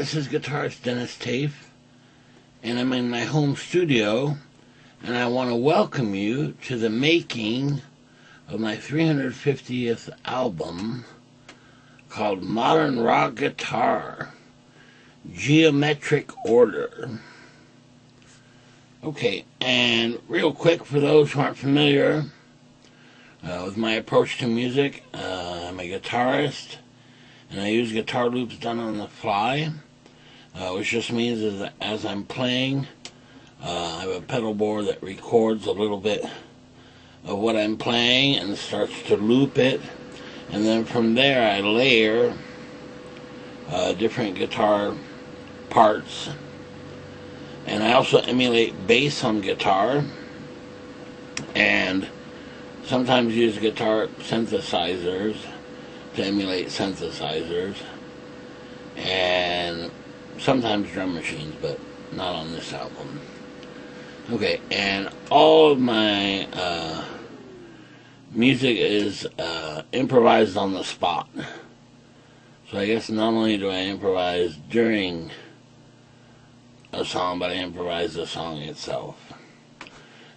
this is Guitarist Denis Taaffe, and I'm in my home studio, and I want to welcome you to the making of my 350th album called Modern Rock Guitar, Geometric Order. Okay, and real quick, for those who aren't familiar with my approach to music, I'm a guitarist, and I use guitar loops done on the fly, which just means that as I'm playing, I have a pedal board that records a little bit of what I'm playing and starts to loop it, and then from there I layer different guitar parts, and I also emulate bass on guitar, and sometimes use guitar synthesizers to emulate synthesizers, and sometimes drum machines, but not on this album. Okay, and all of my music is improvised on the spot. So I guess not only do I improvise during a song, but I improvise the song itself.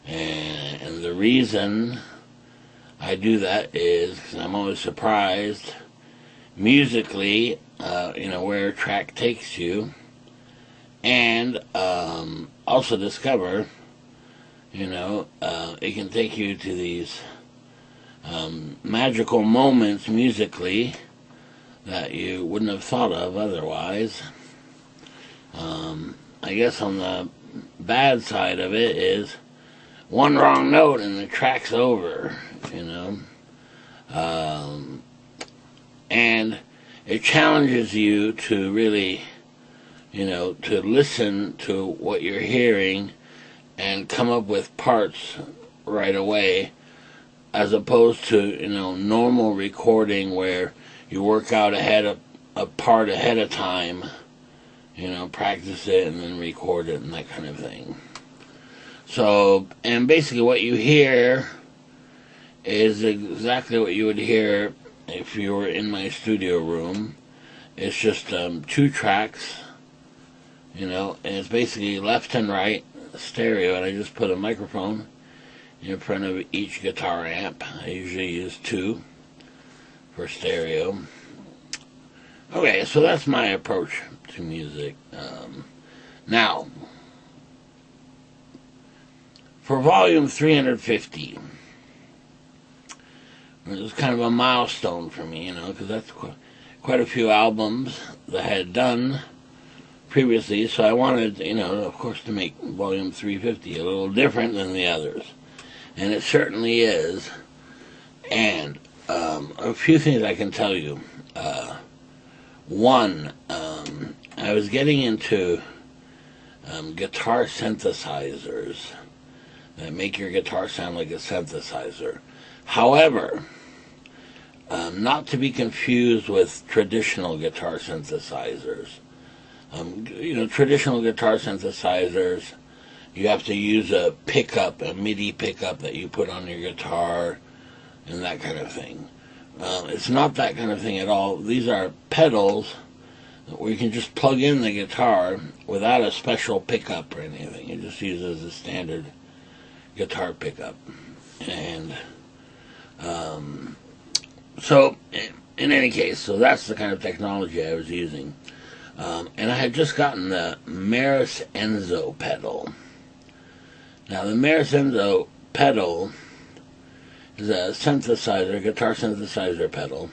And the reason I do that is because I'm always surprised musically, where a track takes you, and also discover, it can take you to these magical moments musically that you wouldn't have thought of otherwise. I guess on the bad side of it is one wrong note and the track's over, and it challenges you to really, to listen to what you're hearing and come up with parts right away, as opposed to, normal recording where you work out a part ahead of time, practice it and then record it and that kind of thing. So, and basically what you hear is exactly what you would hear if you were in my studio room. It's just 2 tracks, and it's basically left and right stereo, and I just put a microphone in front of each guitar amp. I usually use 2 for stereo. Okay, so that's my approach to music. Now, for volume 350, it was kind of a milestone for me, because that's quite a few albums that I had done previously, so I wanted, of course, to make volume 350 a little different than the others, and it certainly is. And a few things I can tell you. One, I was getting into guitar synthesizers that make your guitar sound like a synthesizer. However, not to be confused with traditional guitar synthesizers. Traditional guitar synthesizers, you have to use a pickup, a MIDI pickup that you put on your guitar and that kind of thing. It's not that kind of thing at all. These are pedals where you can just plug in the guitar without a special pickup or anything. It just uses a standard guitar pickup. And so in any case, so that's the kind of technology I was using. And I had just gotten the Maris Enzo pedal. Now the Maris Enzo pedal is a synthesizer, guitar synthesizer pedal,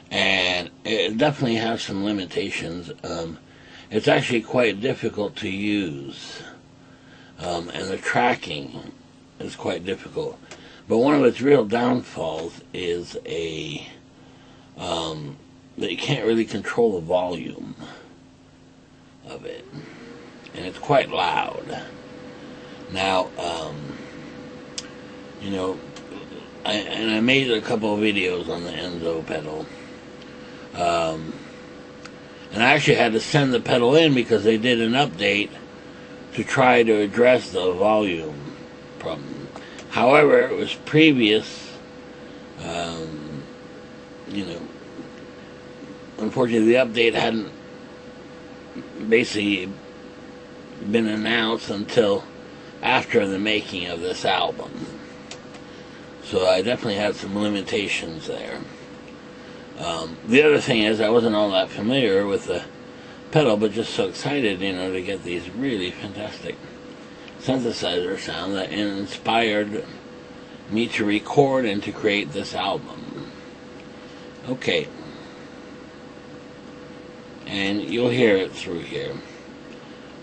and it definitely has some limitations. It's actually quite difficult to use, and the tracking is quite difficult. But one of its real downfalls is that you can't really control the volume of it, and it's quite loud. Now, I made a couple of videos on the Enzo pedal, and I actually had to send the pedal in because they did an update to try to address the volume problem. However, it was previous, unfortunately the update hadn't basically been announced until after the making of this album. So I definitely had some limitations there. The other thing is I wasn't all that familiar with the pedal, but just so excited, to get these really fantastic synthesizer sound that inspired me to record and to create this album. Okay. And you'll hear it through here.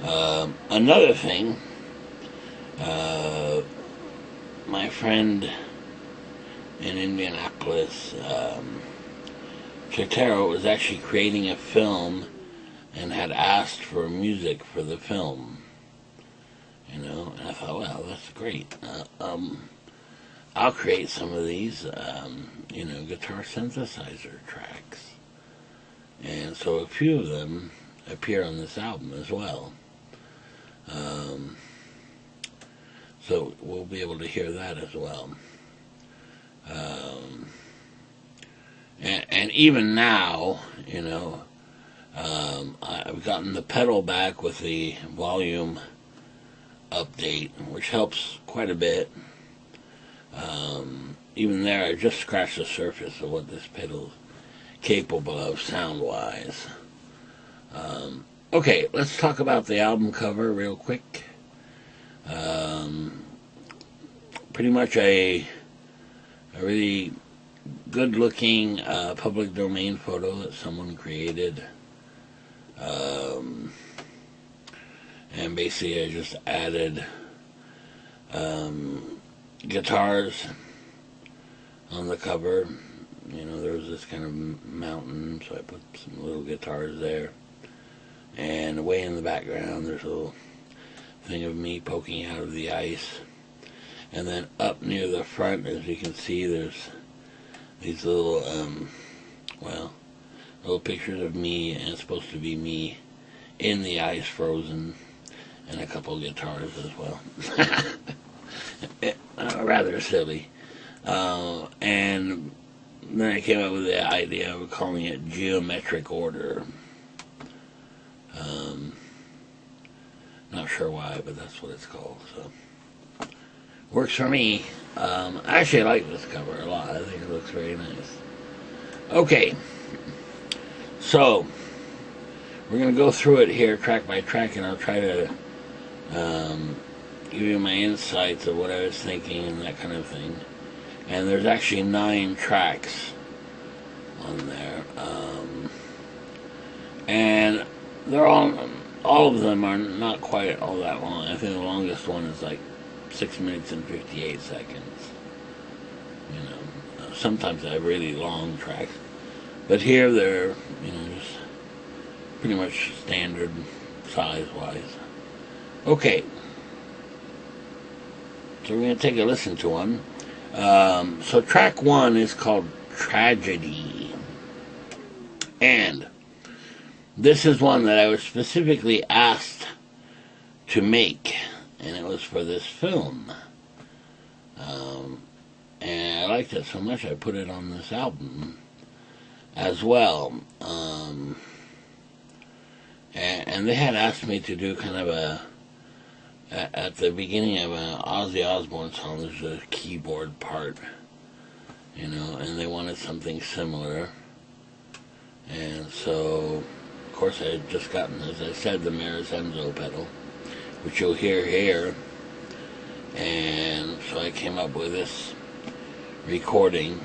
Another thing, my friend in Indianapolis, Chitero, was actually creating a film and had asked for music for the film. And I thought, well, that's great. I'll create some of these, guitar synthesizer tracks. And so a few of them appear on this album as well. So we'll be able to hear that as well. And even now, I've gotten the pedal back with the volume update, which helps quite a bit. Even there, I just scratched the surface of what this pedal is capable of sound-wise. Okay, let's talk about the album cover real quick. Pretty much a really good-looking public domain photo that someone created. And basically I just added guitars on the cover. There was this kind of mountain, so I put some little guitars there. And way in the background, there's a little thing of me poking out of the ice. And then up near the front, as you can see, there's these little, little pictures of me, and it's supposed to be me in the ice, frozen, and a couple of guitars as well. Rather silly. And then I came up with the idea of calling it geometric order. Not sure why, but that's what it's called. So works for me. Actually, I like this cover a lot. I think it looks very nice. Okay, so we're going to go through it here track by track, and I'll try to give you my insights of what I was thinking and that kind of thing. And there's actually 9 tracks on there, and they're all of them are not quite all that long. I think the longest one is like 6 minutes and 58 seconds. Sometimes I have really long tracks, but here they're just pretty much standard size-wise. Okay, so we're going to take a listen to one. So track 1 is called Tragedy, and this is one that I was specifically asked to make, and it was for this film. And I liked it so much I put it on this album as well. And they had asked me to do kind of at the beginning of an Ozzy Osbourne song, there's a keyboard part, and they wanted something similar. And so, of course, I had just gotten, as I said, the Enzo pedal, which you'll hear here. And so I came up with this recording,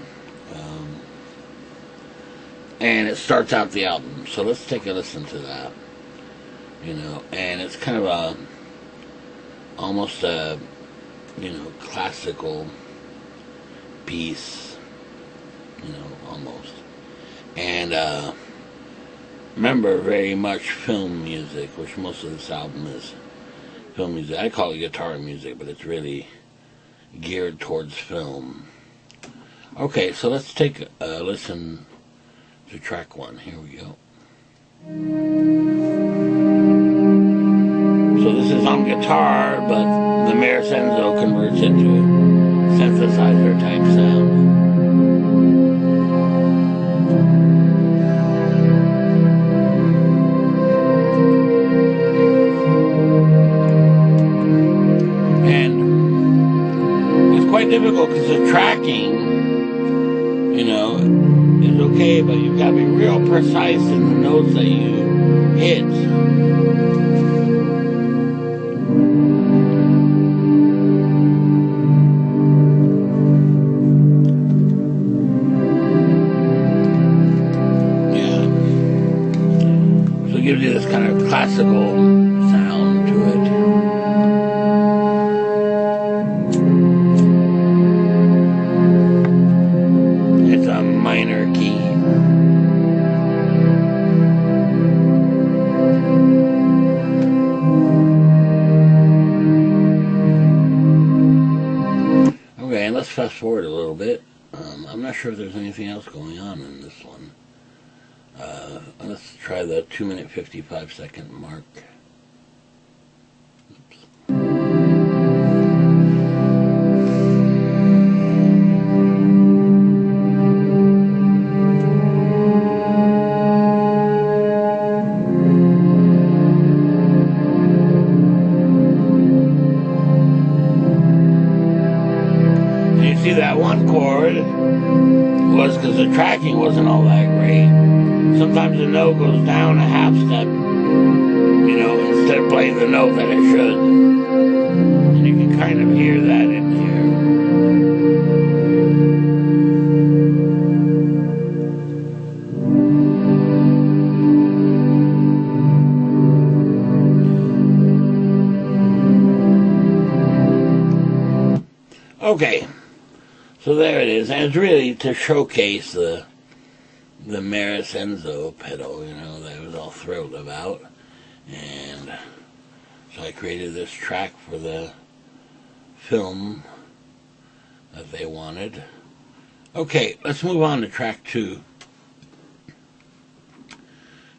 and it starts out the album. So let's take a listen to that. And it's kind of almost a classical piece, almost. And remember, very much film music, which most of this album is film music. I call it guitar music, but it's really geared towards film. Okay, so let's take a listen to track 1. Here we go. So this is on guitar, but the Enzo converts into a synthesizer type sound. quite difficult because the tracking, is okay, but you've got to be real precise in the notes that you hit. So it gives you this kind of classical sound to it. It's a minor key. Okay, let's fast forward a little bit. I'm not sure if there's anything else going on in this one. Let's try the 2-minute 55-second mark. See, that one chord was because the tracking wasn't all that great. Sometimes the note goes down a half step, instead of playing the note that it should. And you can kind of hear that in here. Okay. So there it is, and it's really to showcase the Maris Enzo pedal, that I was all thrilled about. And so I created this track for the film that they wanted. Okay, let's move on to track 2.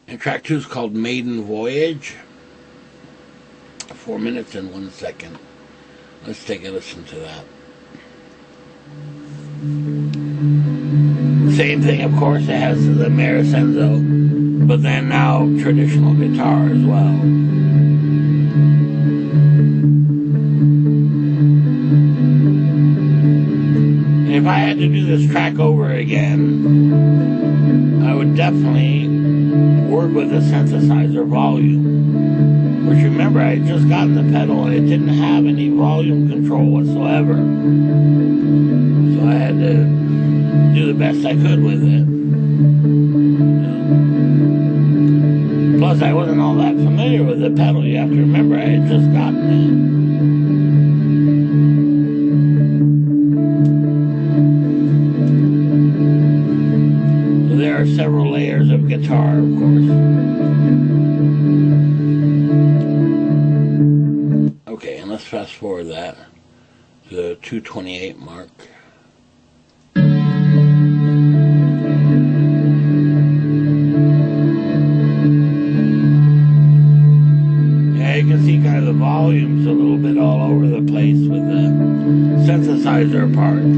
And track 2 is called Maiden Voyage. 4 minutes and 1 second. Let's take a listen to that. Same thing, of course, it has the Maris Enzo, but then now traditional guitar as well. And if I had to do this track over again, I would definitely work with the synthesizer volume, which, remember, I had just gotten the pedal and it didn't have any volume control whatsoever. So I had to do the best I could with it. Plus, I wasn't all that familiar with the pedal. You have to remember, I had just gotten it. So there are several layers of guitar, of course. Okay, and let's fast forward that to the 2:28 mark. You can see kind of the volumes a little bit all over the place with the synthesizer parts.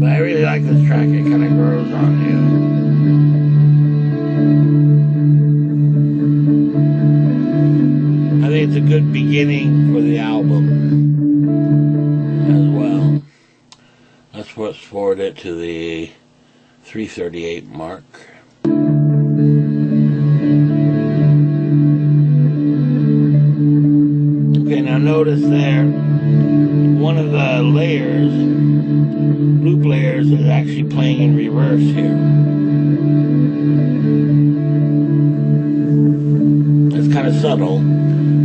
But I really like this track, it kind of grows on you. I think it's a good beginning for the album as well. Let's fast forward it to the 3:38 mark. Okay, now notice there, one of the layers, loop layers, is actually playing in reverse here. It's kind of subtle,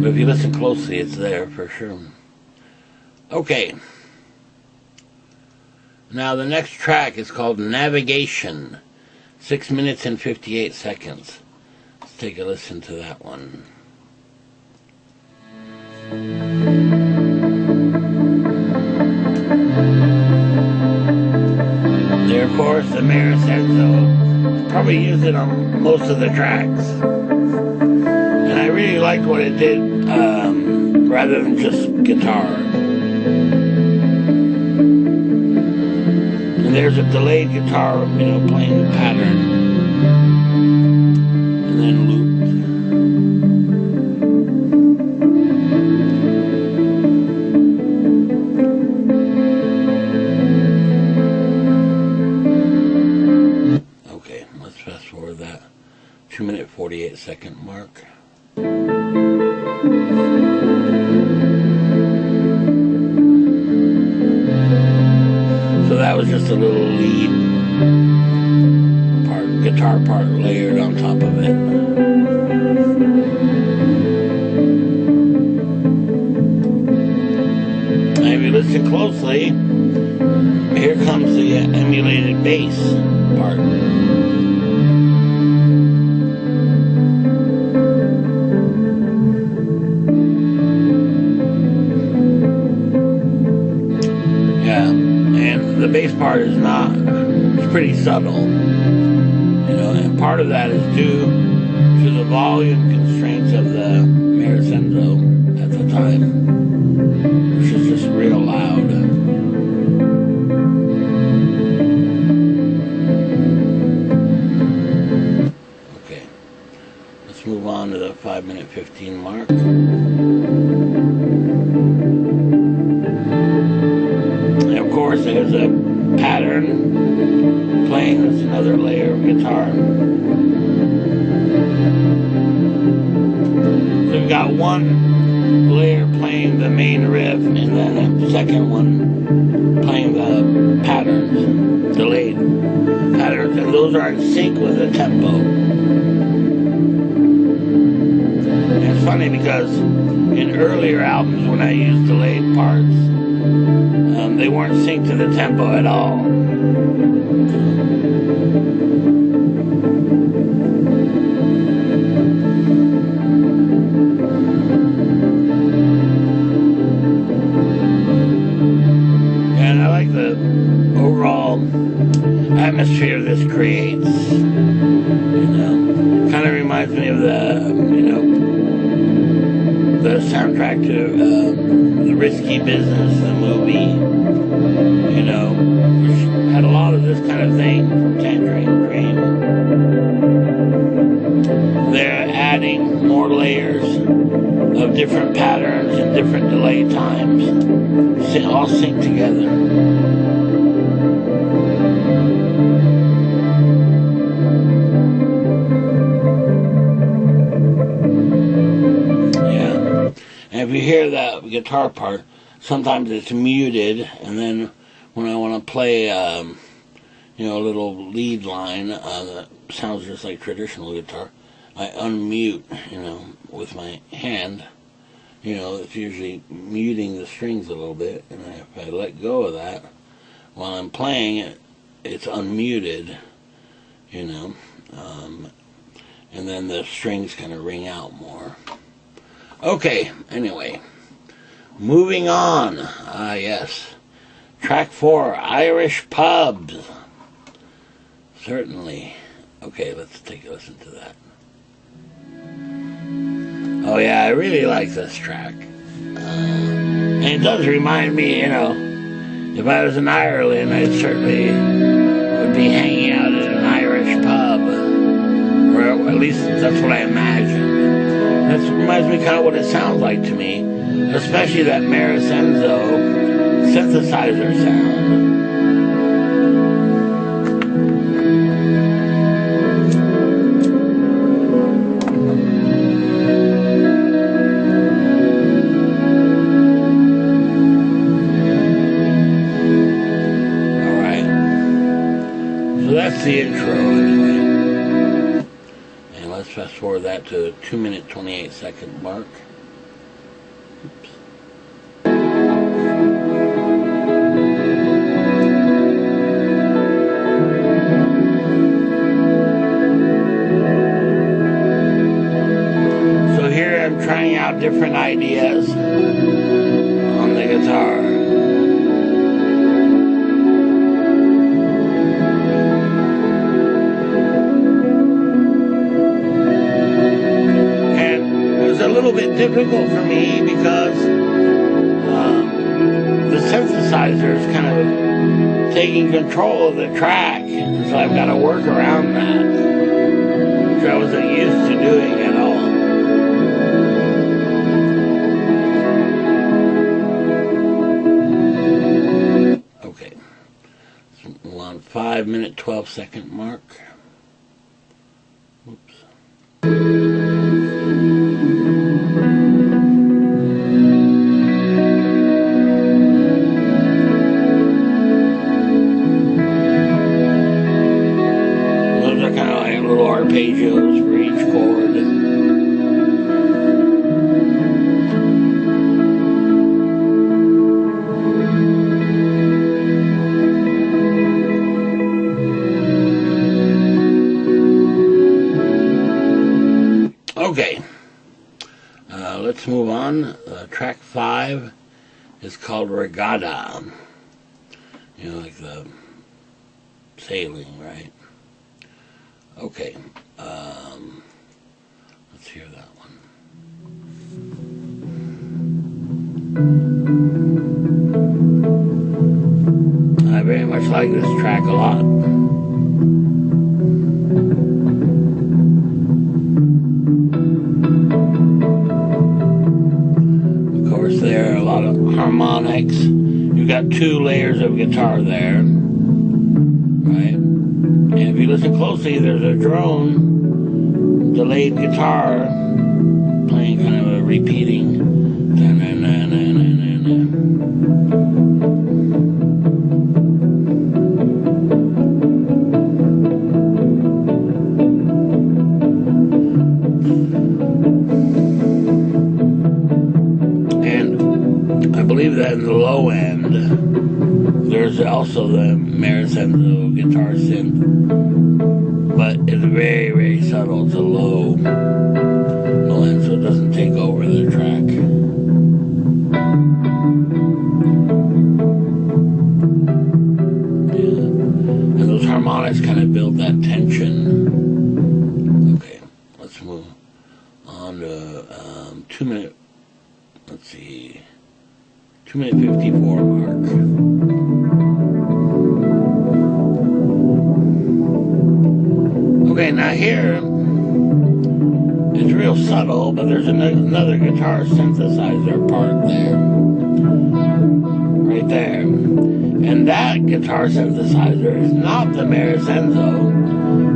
but if you listen closely, it's there for sure. Okay. Now the next track is called Navigation, 6 minutes and 58 seconds. Let's take a listen to that one. There, of course, the Maris Enzo. Probably used it on most of the tracks. And I really liked what it did, rather than just guitar. And there's a delayed guitar, playing the pattern. And then looped. a little lead part, guitar part layered on top of it. And if you listen closely, here comes the emulated bass part. The bass part is not, it's pretty subtle, and part of that is due to the volume constraints of the Marisenzo at the time, which is just real loud. Okay, let's move on to the 5:15 mark. Of course, there's a pattern playing. That's another layer of guitar. So we've got one layer playing the main riff, and then a second one playing the patterns, delayed patterns, and those are in sync with the tempo. And it's funny because in earlier albums, when I used delayed parts, they weren't synced to the tempo at all. And I like the overall atmosphere this creates. Kind of reminds me of the soundtrack to The Risky Business, the movie. Which had a lot of this kind of thing, Tangerine Dream. They're adding more layers of different patterns and different delay times, all synced together. Yeah, and if you hear that guitar part, sometimes it's muted, and then when I want to play, a little lead line that sounds just like traditional guitar, I unmute, with my hand. It's usually muting the strings a little bit, and if I let go of that while I'm playing it, it's unmuted, and then the strings kind of ring out more. Okay, anyway. Moving on. Yes. Track 4, Irish Pubs. Certainly. Okay, let's take a listen to that. Oh yeah, I really like this track. And it does remind me, if I was in Ireland, I certainly would be hanging out at an Irish pub. Or at least that's what I imagine. That reminds me kind of what it sounds like to me. Especially that Marisenzo synthesizer sound. Alright. So that's the intro anyway. And let's fast forward that to the 2-minute 28-second mark. Trying out different ideas on the guitar. And it was a little bit difficult for me because the synthesizer is kind of taking control of the track, and so I've got to work around that, which I wasn't used to doing at all. Okay, so we're on 5-minute 12-second mark. Whoops. Let's move on. Track 5 is called Regatta. You know, like the sailing, right? Okay. Let's hear that one. I very much like this track a lot. Of course, there are a lot of harmonics. You've got 2 layers of guitar there, right? And if you listen closely, there's a drone delayed guitar playing kind of a repeating. And I believe that in the low end, there's also the Marisenzo guitar synth, but it's very, very subtle. It's a low end, so it doesn't take over the track. Yeah, and those harmonics kind of build that tension. Okay, let's move on to 2 minute. Let's see, 2 minute 54 mark. Okay, now here, it's real subtle, but there's another guitar synthesizer part there. Right there. And that guitar synthesizer is not the Marisenzo,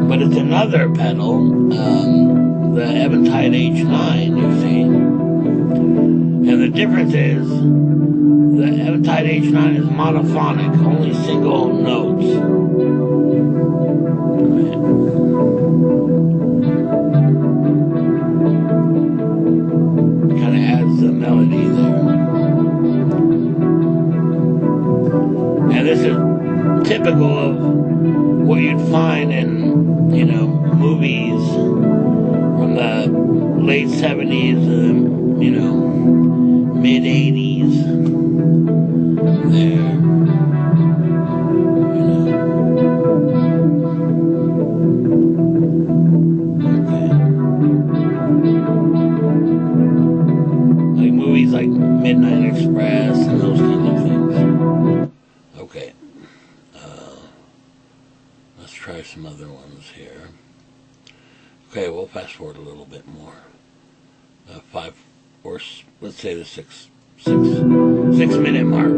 but it's another pedal, the Eventide H9, you see. And the difference is, the Eventide H9 is monophonic, only single notes. Kind of adds the melody there. And this is typical of what you'd find in, you know, movies from the late 70s and, you know, mid 80s. There. You know. Okay. Like movies like Midnight Express and those kinds of things. Okay. Let's try some other ones here. Okay, we'll fast forward a little bit more. 5, or let's say the 6 minute mark.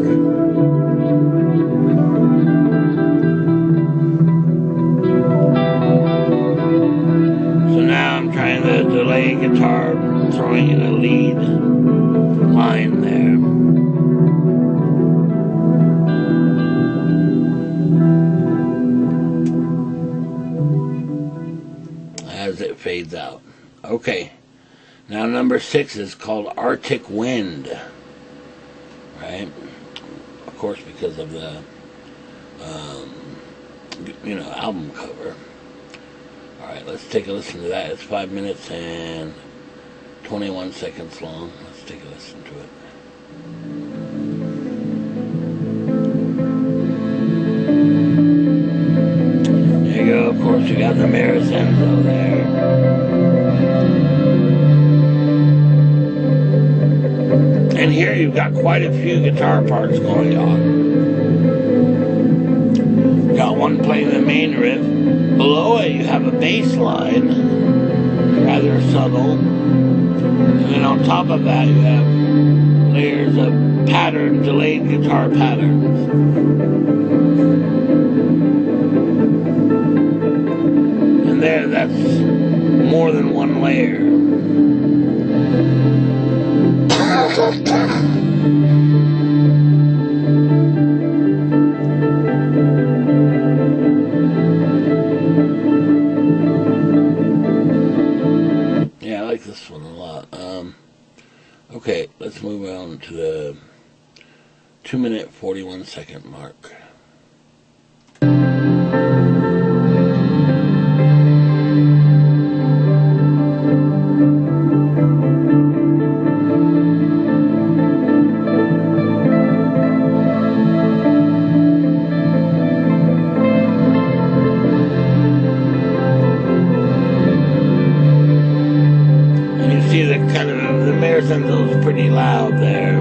So now I'm trying to delay guitar, throwing in a lead line there. As it fades out. Okay. Now number 6 is called Arctic Wind, right? Of course, because of the, album cover. All right, let's take a listen to that. It's 5 minutes and 21 seconds long. Let's take a listen to it. There you go. Of course, you got the Marisenzo there. And here you've got quite a few guitar parts going on. Got one playing the main riff. Below it you have a bass line, rather subtle. And then on top of that you have layers of patterned, delayed guitar patterns. And there, that's more than one layer. Yeah, I like this one a lot. Okay, let's move on to the 2 minute 41 second mark. the Maris Enzo's pretty loud there,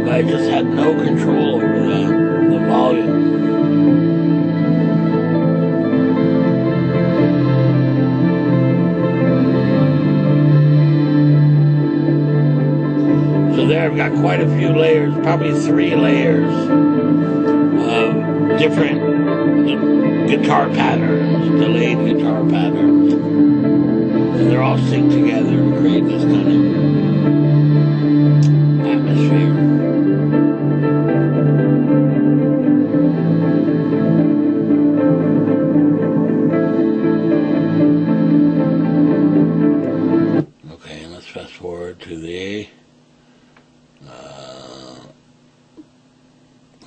but I just had no control over the volume. So there I've got quite a few layers, probably 3 layers of different guitar patterns, delayed guitar patterns. And they're all synced together to create this kind of atmosphere. Okay, and let's fast forward to the,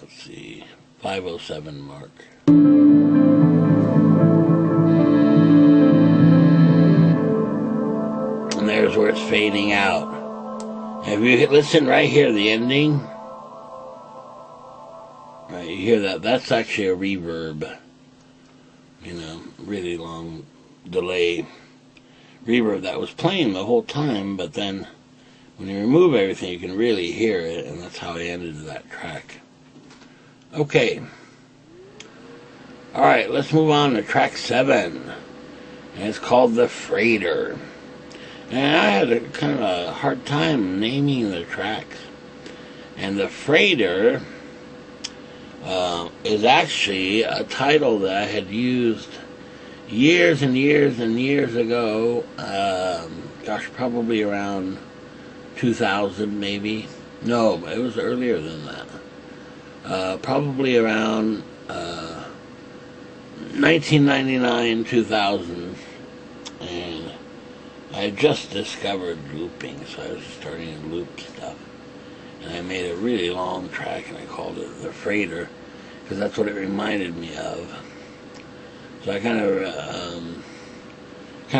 let's see, 507 mark. And there's where it's fading out. If you listen right here, the ending, right, you hear that? That's actually a reverb. Really long delay reverb that was playing the whole time, but then when you remove everything, you can really hear it, and that's how I ended that track. Okay. Alright, let's move on to track 7. And it's called The Freighter. And I had a kind of a hard time naming the tracks. And The Freighter is actually a title that I had used years and years and years ago. Probably around 2000 maybe. No, it was earlier than that. Probably around 1999, 2000. And I had just discovered looping, so I was starting to loop stuff. And I made a really long track, and I called it The Freighter, because that's what it reminded me of. So I kind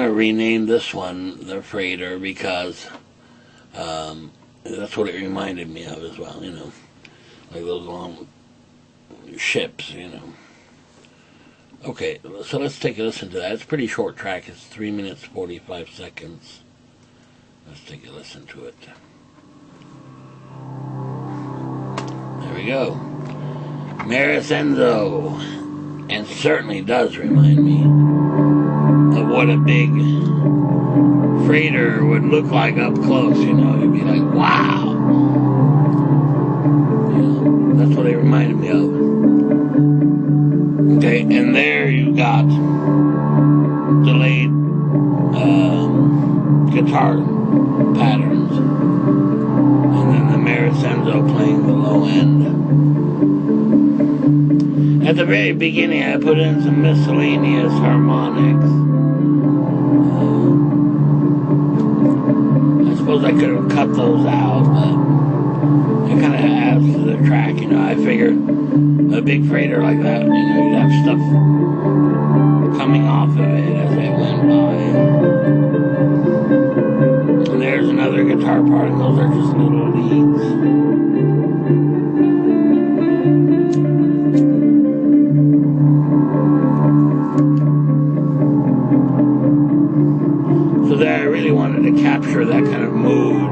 of renamed this one The Freighter, because that's what it reminded me of as well, like those long ships, Okay, so let's take a listen to that. It's a pretty short track. It's 3 minutes, 45 seconds. Let's take a listen to it. There we go. Maris Enzo. And certainly does remind me of what a big freighter would look like up close, You'd be like, wow. That's what it reminded me of. Okay, and there you got delayed guitar patterns. And then the Maris Enzo playing the low end. At the very beginning, I put in some miscellaneous harmonics. I suppose I could have cut those out, but it kind of adds to the track, I figured a big freighter like that, you'd have stuff coming off of it as it went by. And there's another guitar part, and those are just little leads. So there I really wanted to capture that kind of mood.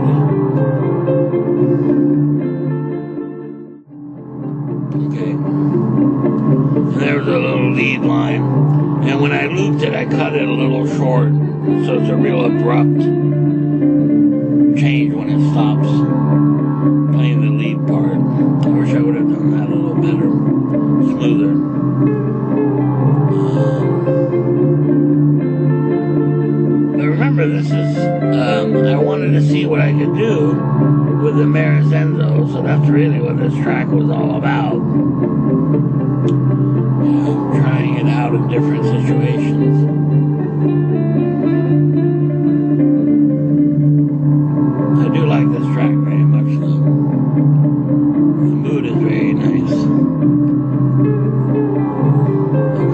Okay. And there was a little lead line. And when I looped it, I cut it a little short. So it's a real abrupt change when it stops playing the lead part. I wish I would have done that a little better, smoother. Remember, this is, I wanted to see what I could do with the Maris Enzo, so that's really what this track was all about. Trying it out in different situations. I do like this track very much, though. The mood is very nice.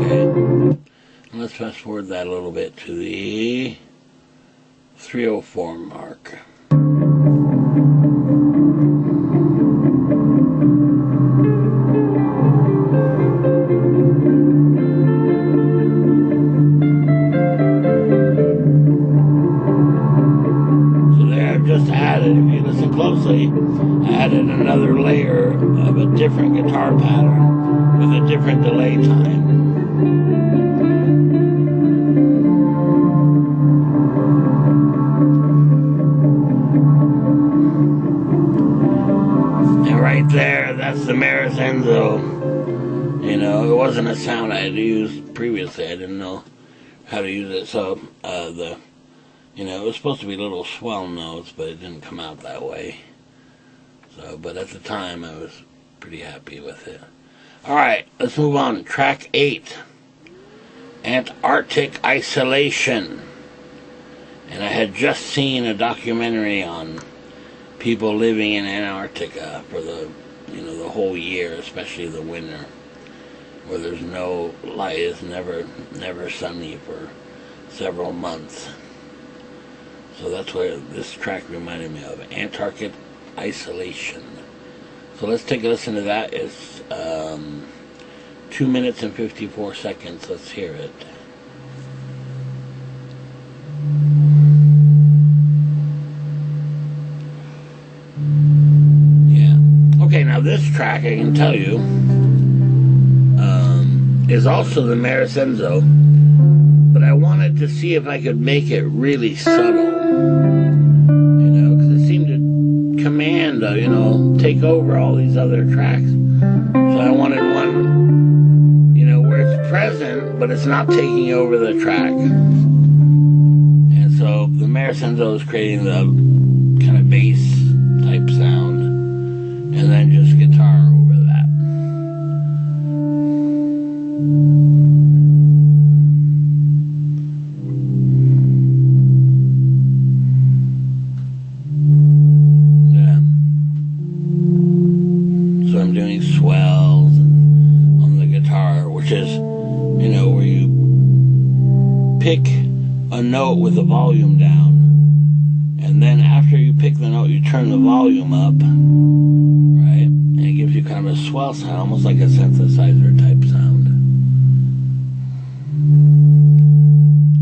Okay, let's fast forward that a little bit to the 304 mark. just added, if you listen closely, I added another layer of a different guitar pattern with a different delay time. And right there, that's the Maris Enzo. You know, it wasn't a sound I had used previously. I didn't know how to use it. So, you know, it was supposed to be little swell notes, but it didn't come out that way. So, but at the time, I was pretty happy with it. All right, let's move on. Track 8, Antarctic Isolation. And I had just seen a documentary on people living in Antarctica for the whole year, especially the winter, where there's no light, it's never sunny for several months. So that's what this track reminded me of, Antarctic Isolation. So let's take a listen to that. It's 2 minutes and 54 seconds. Let's hear it. Yeah. Okay, now this track, I can tell you, is also the Maris Enzo, but I wanted to see if I could make it really subtle, you know, because it seemed to command, take over all these other tracks. So I wanted one, where it's present, but it's not taking over the track. And so the Maris Enzo is creating the kind of bass type sound, and then just guitar over that. Yeah. So I'm doing swells on the guitar, which is, where you pick a note with the volume down, and then after you pick the note, you turn the volume up, right? And it gives you kind of a swell sound, almost like a synthesizer type sound.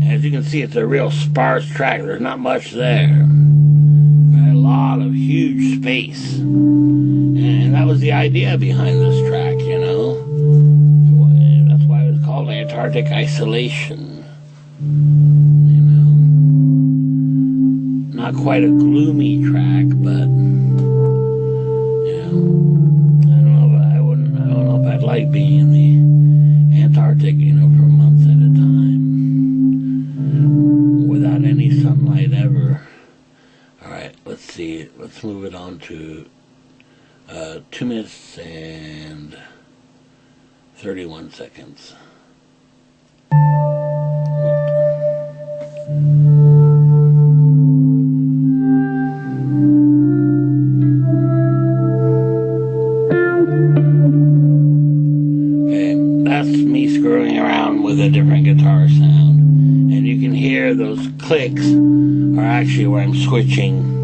And as you can see, it's a real sparse track. There's not much there. Right? A lot of huge space. And that was the idea behind this track, That's why it was called Antarctic Isolation. Not quite a gloomy track, but I don't know if I'd like being in the Antarctic, for months at a time without any sunlight ever. All right, let's see. Let's move it on to 2 minutes and 31 seconds. With a different guitar sound, and you can hear those clicks are actually where I'm switching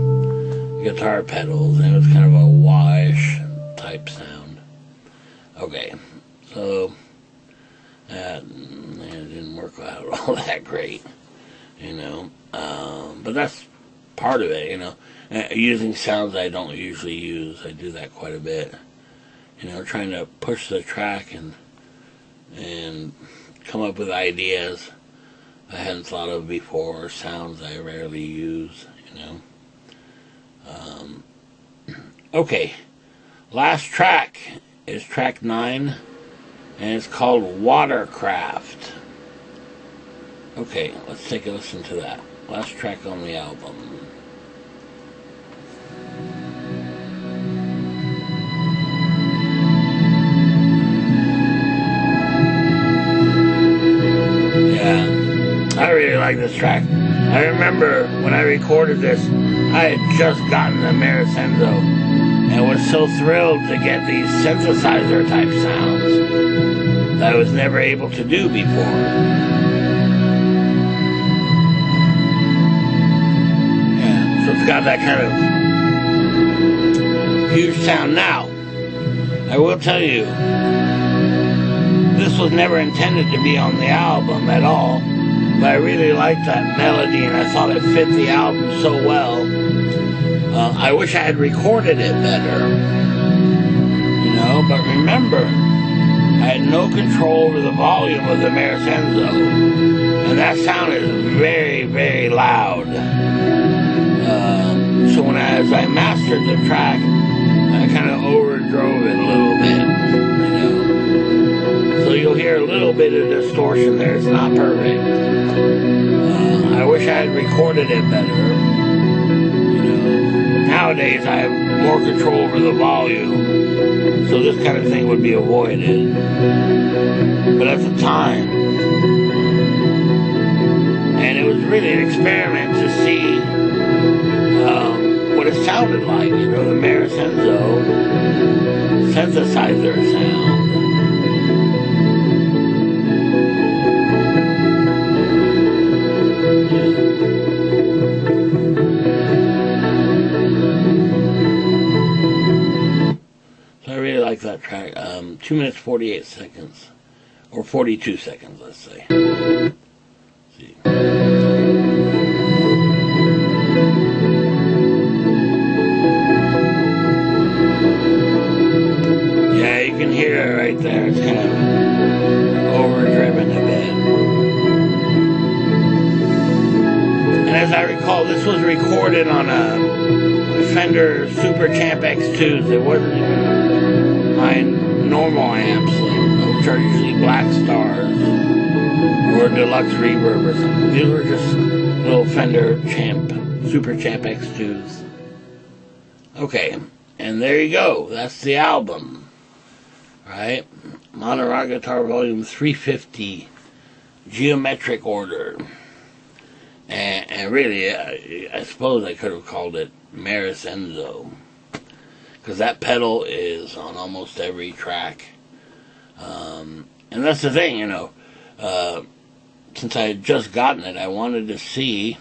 guitar pedals, and it was kind of a wah-ish type sound. Okay, so it didn't work out all that great, but that's part of it, using sounds I don't usually use. I do that quite a bit, trying to push the track and come up with ideas I hadn't thought of before, or sounds I rarely use, Okay, last track is track 9, and it's called Watercraft. Okay, let's take a listen to that. Last track on the album. I really like this track. I remember when I recorded this, I had just gotten the Maris Enzo and was so thrilled to get these synthesizer type sounds that I was never able to do before. Yeah, so it's got that kind of huge sound. Now, I will tell you, this was never intended to be on the album at all. But I really liked that melody, and I thought it fit the album so well I wish I had recorded it better, but remember, I had no control over the volume of the Enzo, and that sound is very, very loud. So as I mastered the track, I kind of overdrove it a little bit, So you'll hear a little bit of distortion there. It's not perfect. I wish I had recorded it better. Nowadays I have more control over the volume, so this kind of thing would be avoided. But at the time, and it was really an experiment to see what it sounded like, the Enzo synthesizer sound. So I really like that track. 2 minutes 48 seconds, or 42 seconds, let's say. Let's see. Yeah, you can hear it right there. It's kind of overdriven a bit. And as I recall, this was recorded on a Fender Super Champ X2s. It wasn't even my normal amps, which are usually Black Stars or Deluxe Reverb or something. These were just little Fender Super Champ X2s. Okay, and there you go. That's the album, right? Modern Rock Guitar Vol.350, geometric order. And really, I suppose I could have called it Enzo, because that pedal is on almost every track. And that's the thing, since I had just gotten it, I wanted to see,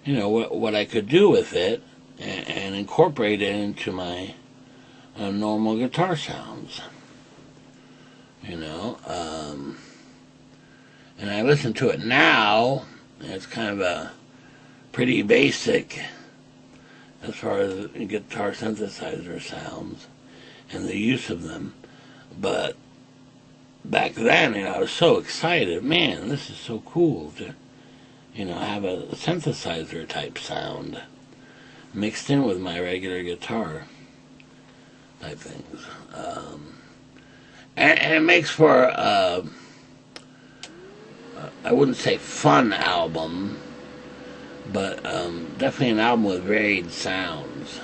what I could do with it and incorporate it into my normal guitar sounds, and I listen to it now, and it's kind of a pretty basic as far as guitar synthesizer sounds and the use of them. But back then, I was so excited. Man, this is so cool to, have a synthesizer type sound mixed in with my regular guitar type things. And it makes for I wouldn't say fun album, but definitely an album with varied sounds,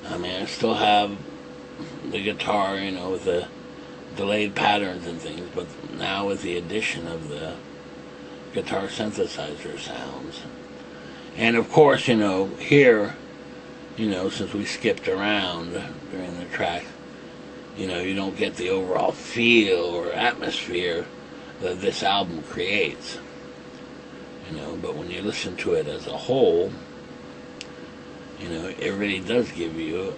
I mean, I still have the guitar, with the delayed patterns and things, but now with the addition of the guitar synthesizer sounds. And of course, here, since we skipped around during the track, you don't get the overall feel or atmosphere that this album creates. But when you listen to it as a whole, it really does give you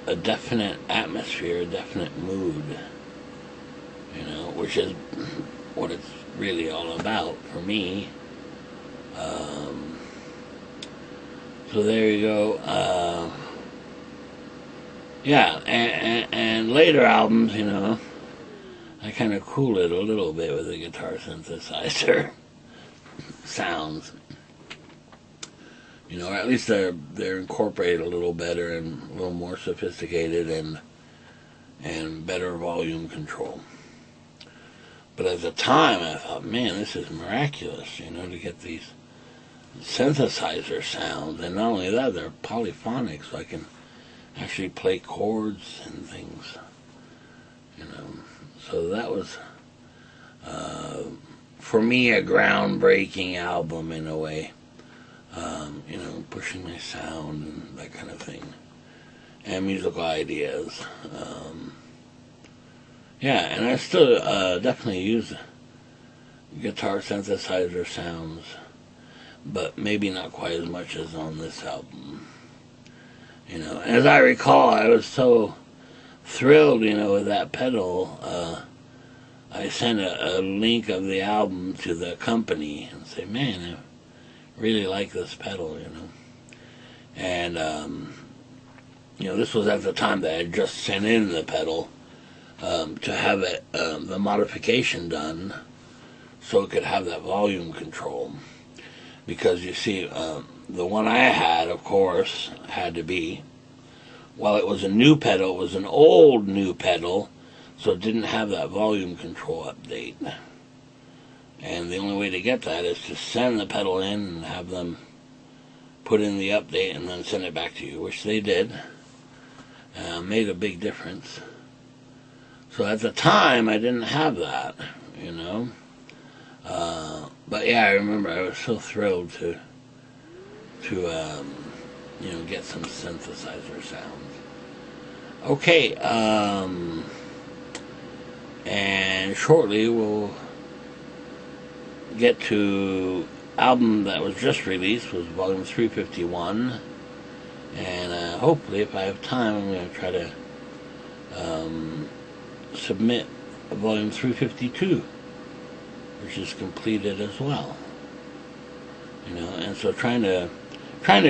a definite atmosphere, a definite mood, which is what it's really all about for me. So there you go. Yeah, and later albums, I kind of cool it a little bit with the guitar synthesizer sounds, or at least they're incorporated a little better and a little more sophisticated and better volume control. But at the time, I thought, man, this is miraculous, to get these synthesizer sounds, and not only that, they're polyphonic, so I can actually play chords and things, So that was, for me, a groundbreaking album in a way. Pushing my sound and that kind of thing, and musical ideas. Yeah, and I still definitely use guitar synthesizer sounds, but maybe not quite as much as on this album. As I recall, I was so thrilled, with that pedal. I sent a link of the album to the company and say, man, I really like this pedal, And, this was at the time that I had just sent in the pedal to have it, the modification done so it could have that volume control. Because you see, the one I had, of course, had to be, while it was a new pedal, it was an old new pedal, so it didn't have that volume control update. And the only way to get that is to send the pedal in and have them put in the update and then send it back to you, which they did. Made a big difference. So at the time, I didn't have that, But yeah, I remember I was so thrilled to get some synthesizer sounds. Okay, and shortly we'll get to album that was just released, was Volume 351, and hopefully, if I have time, I'm going to try to submit a Volume 352, which is completed as well. And so trying to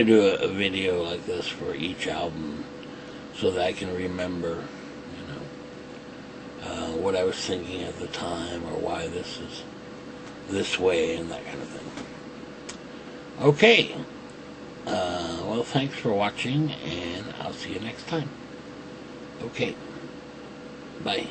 do a video like this for each album so that I can remember, what I was thinking at the time or why this is this way and that kind of thing. Okay. Well, thanks for watching, and I'll see you next time. Okay. Bye.